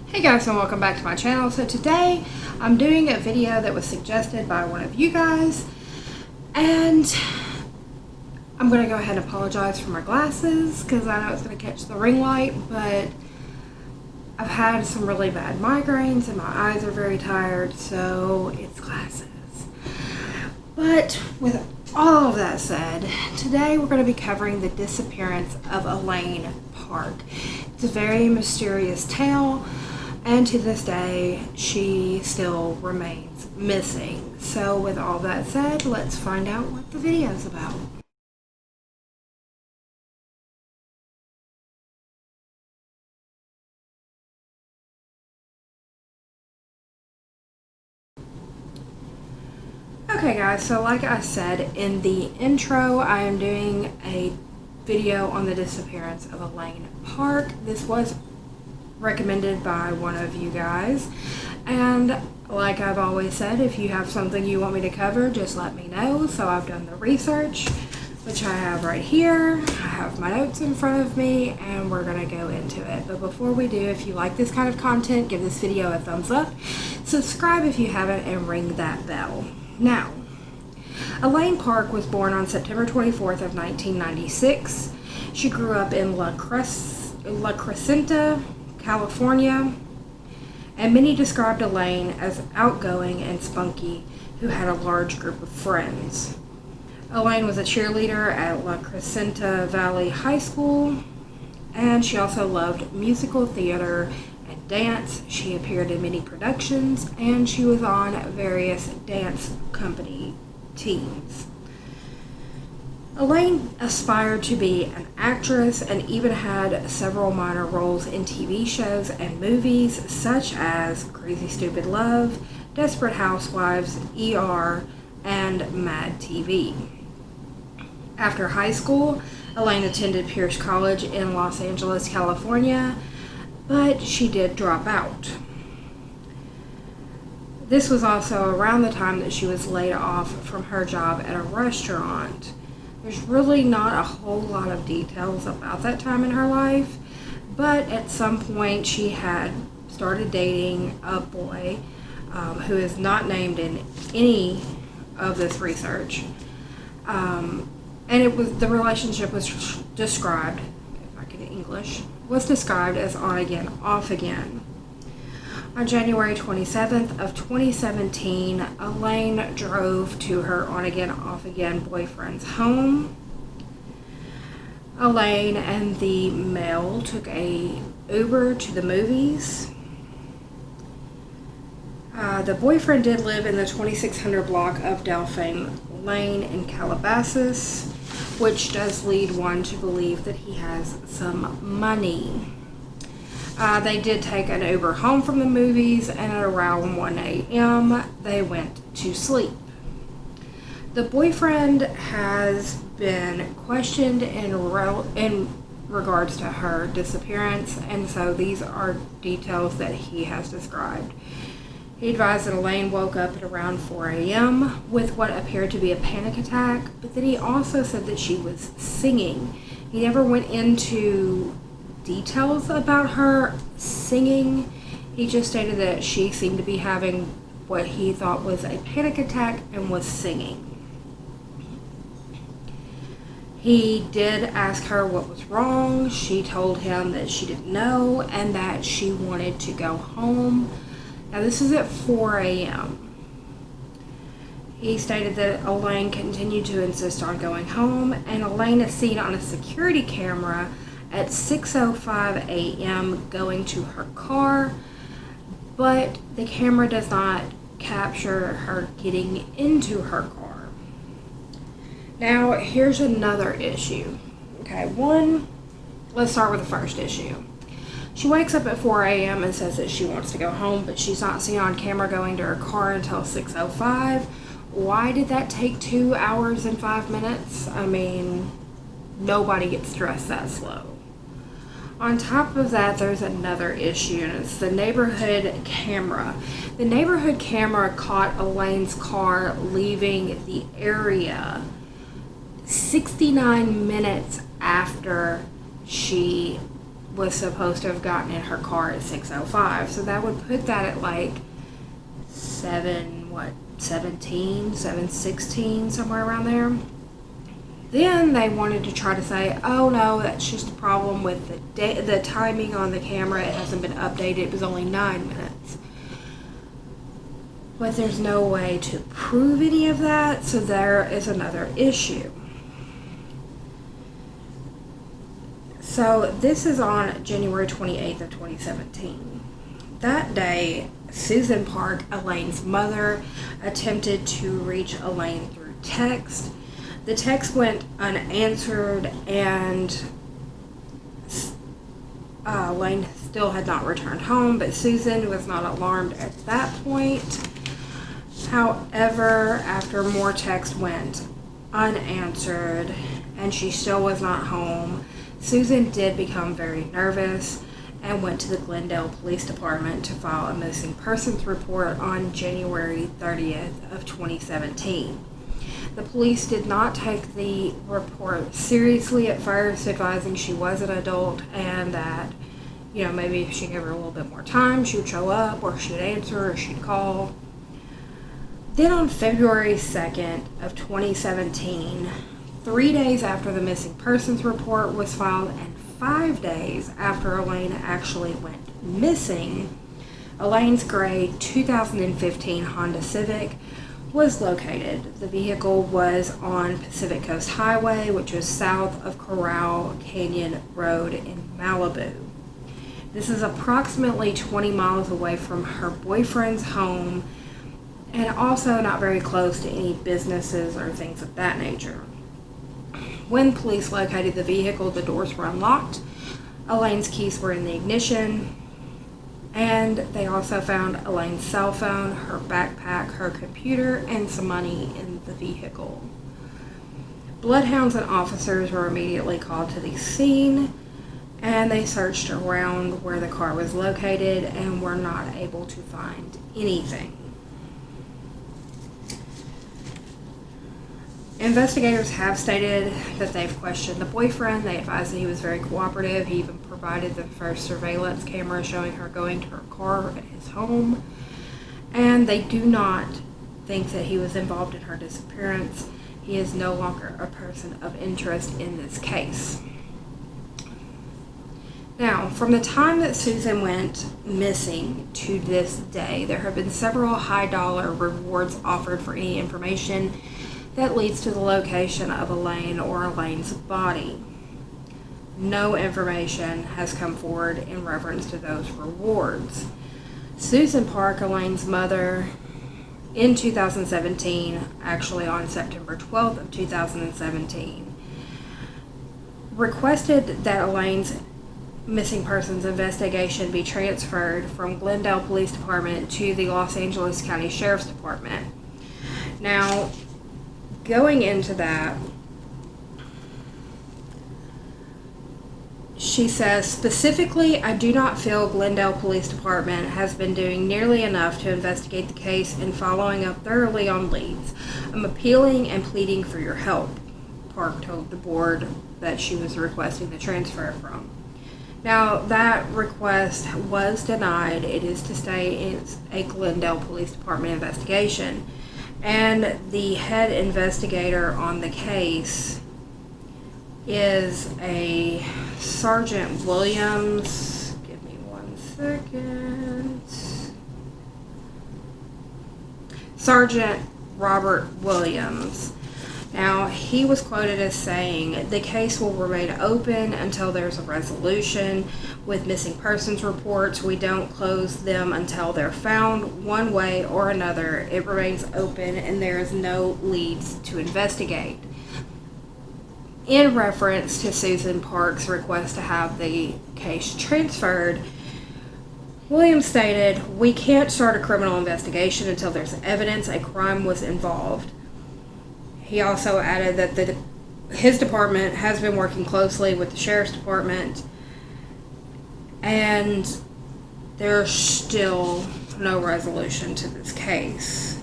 Hey guys, and welcome back to my channel. So today I'm doing a video that was suggested by one of you guys, and I'm going to go ahead and apologize for my glasses because I know it's going to catch the ring light, but I've had some really bad migraines and my eyes are very tired, so it's glasses. But with all of that said, today we're going to be covering the disappearance of Elaine Park. It's a very mysterious tale, and to this day, she still remains missing. So with all that said, let's find out what the video is about. Okay guys, so like I said in the intro, I am doing a video on the disappearance of Elaine Park. This was recommended by one of you guys, and like I've always said, if you have something you want me to cover, just let me know. So I've done the research, which I have right here. I have my notes in front of me, and we're gonna go into it. But before we do, if you like this kind of content, give this video a thumbs up, subscribe if you haven't, and ring that bell. Now, Elaine Park was born on September 24th of 1996. She grew up in La Crescenta, California, and many described Elaine as outgoing and spunky, who had a large group of friends. Elaine was a cheerleader at La Crescenta Valley High School, and she also loved musical theater and dance. She appeared in many productions, and she was on various dance company teams. Elaine aspired to be an actress and even had several minor roles in TV shows and movies such as Crazy Stupid Love, Desperate Housewives, ER, and Mad TV. After high school, Elaine attended Pierce College in Los Angeles, California, but she did drop out. This was also around the time that she was laid off from her job at a restaurant. There's really not a whole lot of details about that time in her life, but at some point she had started dating a boy who is not named in any of this research. And the relationship was described, if I could English, was described as on again, off again. On January 27th of 2017, Elaine drove to her on-again, off-again boyfriend's home. Elaine and the male took a Uber to the movies. The boyfriend did live in the 2600 block of Delphine Lane in Calabasas, which does lead one to believe that he has some money. They did take an Uber home from the movies, and at around 1 a.m. they went to sleep. The boyfriend has been questioned in regards to her disappearance, and so these are details that he has described. He advised that Elaine woke up at around 4 a.m. with what appeared to be a panic attack, but then he also said that she was singing. He never went into details about her singing. He just stated that she seemed to be having what he thought was a panic attack and was singing. He did ask her what was wrong. She told him that she didn't know and that she wanted to go home. Now this is at 4 a.m. He stated that Elaine continued to insist on going home, and Elaine is seen on a security camera at 6:05 a.m. going to her car, but the camera does not capture her getting into her car. Now, here's another issue. Okay, let's start with the first issue. She wakes up at 4 a.m. and says that she wants to go home, but she's not seen on camera going to her car until 6:05. Why did that take 2 hours and 5 minutes? I mean, nobody gets dressed that slow. On top of that, there's another issue, and it's the neighborhood camera. The neighborhood camera caught Elaine's car leaving the area 69 minutes after she was supposed to have gotten in her car at 6:05. So that would put that at like 7:16, somewhere around there. Then they wanted to try to say, oh no, that's just a problem with the timing on the camera. It hasn't been updated. It was only 9 minutes. But there's no way to prove any of that, so there is another issue. So this is on January 28th of 2017. That day, Susan Park, Elaine's mother, attempted to reach Elaine through text. The text went unanswered, and Elaine still had not returned home, but Susan was not alarmed at that point. However, after more text went unanswered and she still was not home, Susan did become very nervous and went to the Glendale Police Department to file a missing persons report on January 30th of 2017. The police did not take the report seriously at first, advising she was an adult and that, maybe if she gave her a little bit more time, she would show up, or she'd answer, or she'd call. Then on February 2nd of 2017, 3 days after the missing persons report was filed and 5 days after Elaine actually went missing, Elaine's gray 2015 Honda Civic was located. The vehicle was on Pacific Coast Highway, which was south of Corral Canyon Road in Malibu. This is approximately 20 miles away from her boyfriend's home, and also not very close to any businesses or things of that nature. When police located the vehicle, the doors were unlocked. Elaine's keys were in the ignition, and they also found Elaine's cell phone, her backpack, her computer, and some money in the vehicle. Bloodhounds and officers were immediately called to the scene, and they searched around where the car was located and were not able to find anything. Investigators have stated that they've questioned the boyfriend. They advised that he was very cooperative. He even provided the first surveillance camera showing her going to her car at his home. And they do not think that he was involved in her disappearance. He is no longer a person of interest in this case. Now, from the time that Susan went missing to this day, there have been several high-dollar rewards offered for any information that leads to the location of Elaine or Elaine's body. No information has come forward in reference to those rewards. Susan Park, Elaine's mother, in 2017, actually on September 12th of 2017, requested that Elaine's missing persons investigation be transferred from Glendale Police Department to the Los Angeles County Sheriff's Department. Now, going into that, she says, specifically, I do not feel Glendale Police Department has been doing nearly enough to investigate the case and following up thoroughly on leads. I'm appealing and pleading for your help, Park told the board that she was requesting the transfer from. Now, that request was denied. It is to stay in a Glendale Police Department investigation. And the head investigator on the case is a Sergeant Williams. Give me 1 second. Sergeant Robert Williams. Now, he was quoted as saying, the case will remain open until there's a resolution. With missing persons reports, we don't close them until they're found one way or another. It remains open and there is no leads to investigate. In reference to Susan Park's request to have the case transferred, Williams stated, we can't start a criminal investigation until there's evidence a crime was involved. He also added that his department has been working closely with the Sheriff's Department, and there's still no resolution to this case.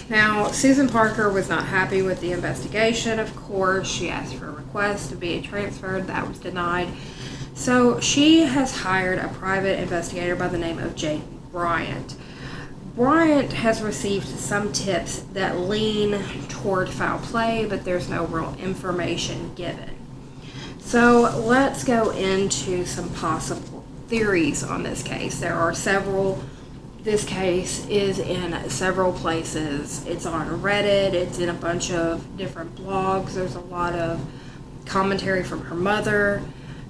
Now, Susan Parker was not happy with the investigation. Of course, she asked for a request to be transferred. That was denied. So she has hired a private investigator by the name of Jake Bryant. Bryant has received some tips that lean toward foul play, but there's no real information given. So let's go into some possible theories on this case. There are several. This case is in several places. It's on Reddit. It's in a bunch of different blogs. There's a lot of commentary from her mother.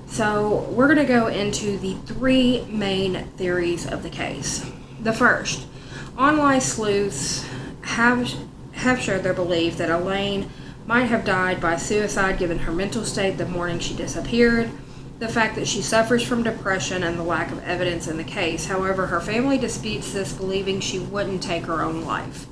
So we're going to go into the three main theories of the case. The first, online sleuths have shared their belief that Elaine might have died by suicide given her mental state the morning she disappeared, the fact that she suffers from depression, and the lack of evidence in the case. However, her family disputes this, believing she wouldn't take her own life.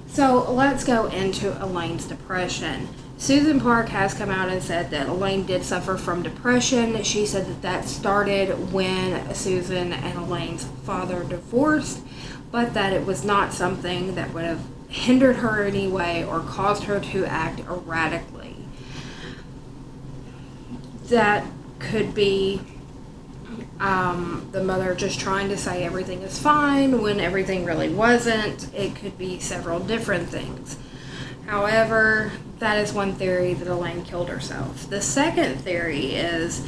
So let's go into Elaine's depression. Susan Park has come out and said that Elaine did suffer from depression. She said that that started when Susan and Elaine's father divorced, but that it was not something that would have hindered her in any way or caused her to act erratically. That could be the mother just trying to say everything is fine when everything really wasn't. It could be several different things. However, that is one theory that Elaine killed herself. The second theory is,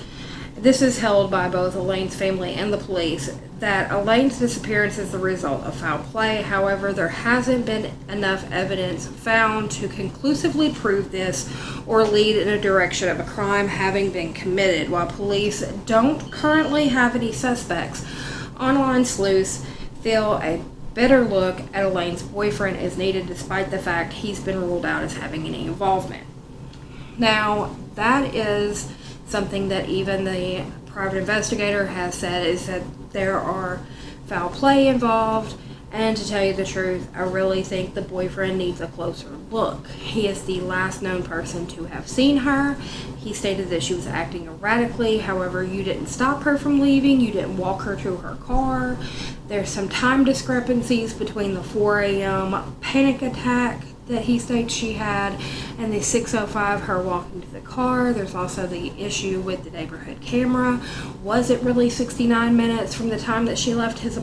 this is held by both Elaine's family and the police, that Elaine's disappearance is the result of foul play. However, there hasn't been enough evidence found to conclusively prove this or lead in a direction of a crime having been committed. While police don't currently have any suspects, online sleuths feel a better look at Elaine's boyfriend is needed, despite the fact he's been ruled out as having any involvement. Now, that is something that even the private investigator has said, is that there are foul play involved, and to tell you the truth, I really think the boyfriend needs a closer look. He is the last known person to have seen her. He stated that she was acting erratically. However, you didn't stop her from leaving. You didn't walk her to her car. There's some time discrepancies between the 4 a.m. panic attack that he states she had and the 6:05 her walking to the car. There's also the issue with the neighborhood camera. Was it really 69 minutes from the time that she left his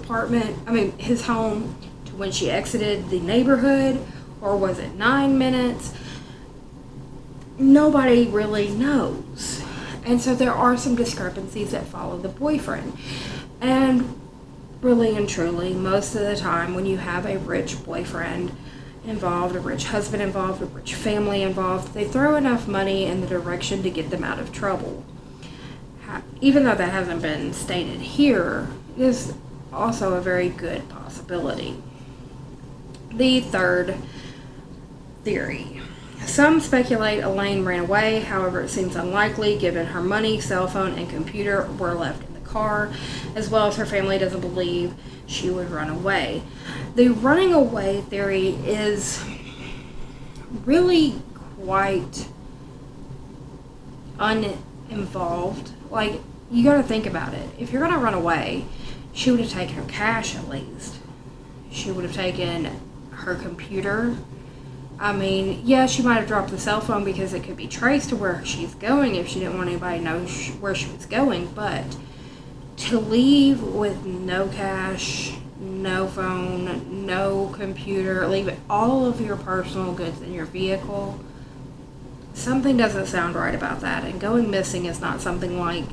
home to when she exited the neighborhood, or was it 9 minutes? Nobody really knows. And so there are some discrepancies that follow the boyfriend. And really and truly, most of the time when you have a rich boyfriend involved, a rich husband involved, a rich family involved, they throw enough money in the direction to get them out of trouble. Even though that hasn't been stated here, it is also a very good possibility. The third theory. Some speculate Elaine ran away. However, it seems unlikely given her money, cell phone, and computer were left in the car, as well as her family doesn't believe she would run away. The running away theory is really quite uninvolved. Like, you gotta think about it. If you're gonna run away, she would have taken her cash at least. She would have taken her computer. I mean, yeah, she might have dropped the cell phone because it could be traced to where she's going if she didn't want anybody to know where she was going, but to leave with no cash, no phone, no computer, leave all of your personal goods in your vehicle, something doesn't sound right about that. And going missing is not something like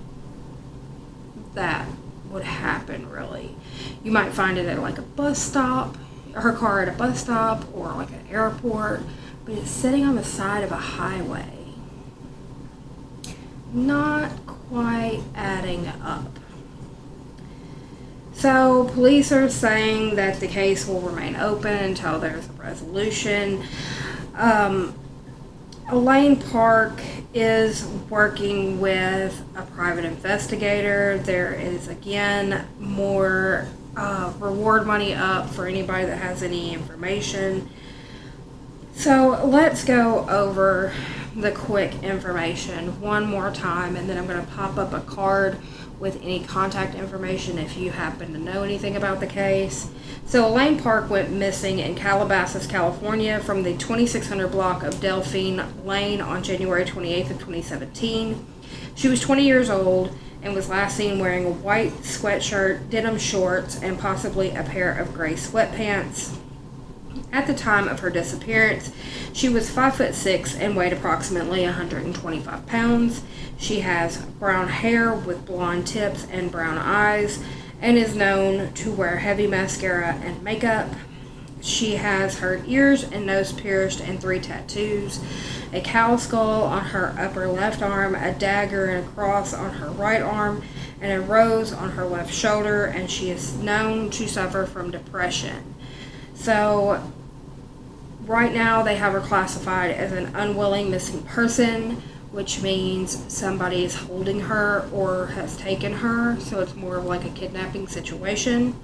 that would happen, really. You might find it at like a bus stop, her car at a bus stop, or like an airport, but it's sitting on the side of a highway. Not quite adding up. So police are saying that the case will remain open until there's a resolution. Elaine Park is working with a private investigator. There is, again, more reward money up for anybody that has any information. So let's go over the quick information one more time, and then I'm going to pop up a card with any contact information if you happen to know anything about the case. So Elaine Park went missing in Calabasas, California from the 2600 block of Delphine Lane on January 28th of 2017. She was 20 years old and was last seen wearing a white sweatshirt, denim shorts, and possibly a pair of gray sweatpants. At the time of her disappearance, she was 5'6" and weighed approximately 125 pounds. She has brown hair with blonde tips and brown eyes, and is known to wear heavy mascara and makeup. She has her ears and nose pierced and 3 tattoos, a cow skull on her upper left arm, a dagger and a cross on her right arm, and a rose on her left shoulder, and she is known to suffer from depression. So right now they have her classified as an unwilling missing person, which means somebody is holding her or has taken her, so it's more of like a kidnapping situation.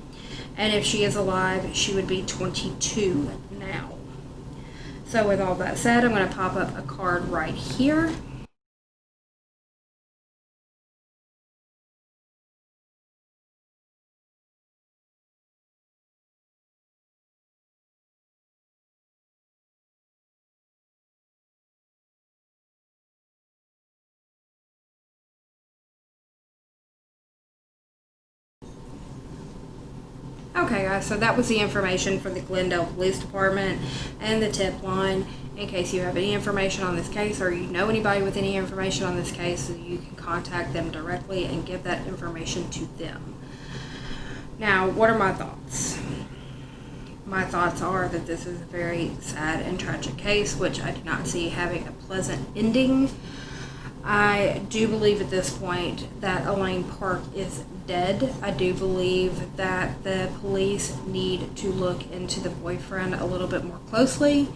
And if she is alive, she would be 22 now. So with all that said, I'm going to pop up a card right here. Okay guys, so that was the information for the Glendale Police Department and the tip line. In case you have any information on this case, or you know anybody with any information on this case, so you can contact them directly and give that information to them. Now, what are my thoughts? My thoughts are that this is a very sad and tragic case, which I do not see having a pleasant ending. I do believe at this point that Elaine Park is dead. I do believe that the police need to look into the boyfriend a little bit more closely,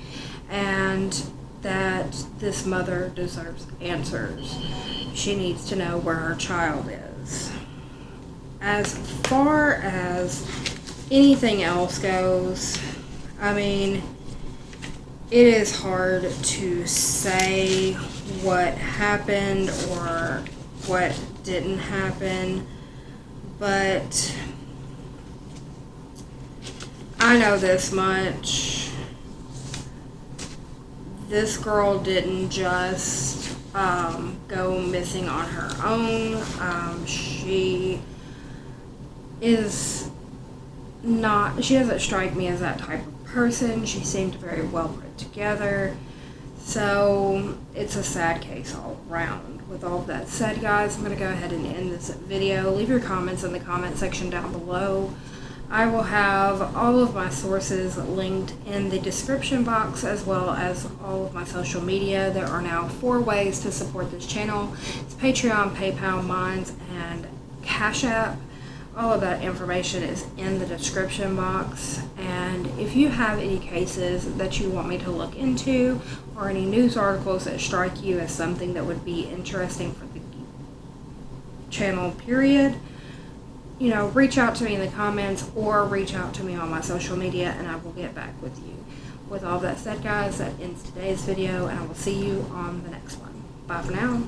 and that this mother deserves answers. She needs to know where her child is. As far as anything else goes, I mean, it is hard to say what happened or what didn't happen, but I know this much. This girl didn't just go missing on her own. She doesn't strike me as that type of person. She seemed very well put together. So it's a sad case all around. With all of that said, guys, I'm going to go ahead and end this video. Leave your comments in the comment section down below. I will have all of my sources linked in the description box, as well as all of my social media. There are now 4 ways to support this channel. It's Patreon, PayPal, Minds, and Cash App. All of that information is in the description box. And if you have any cases that you want me to look into, or any news articles that strike you as something that would be interesting for the channel, period, you know, reach out to me in the comments or reach out to me on my social media and I will get back with you. With all that said, guys, that ends today's video, and I will see you on the next one. Bye for now.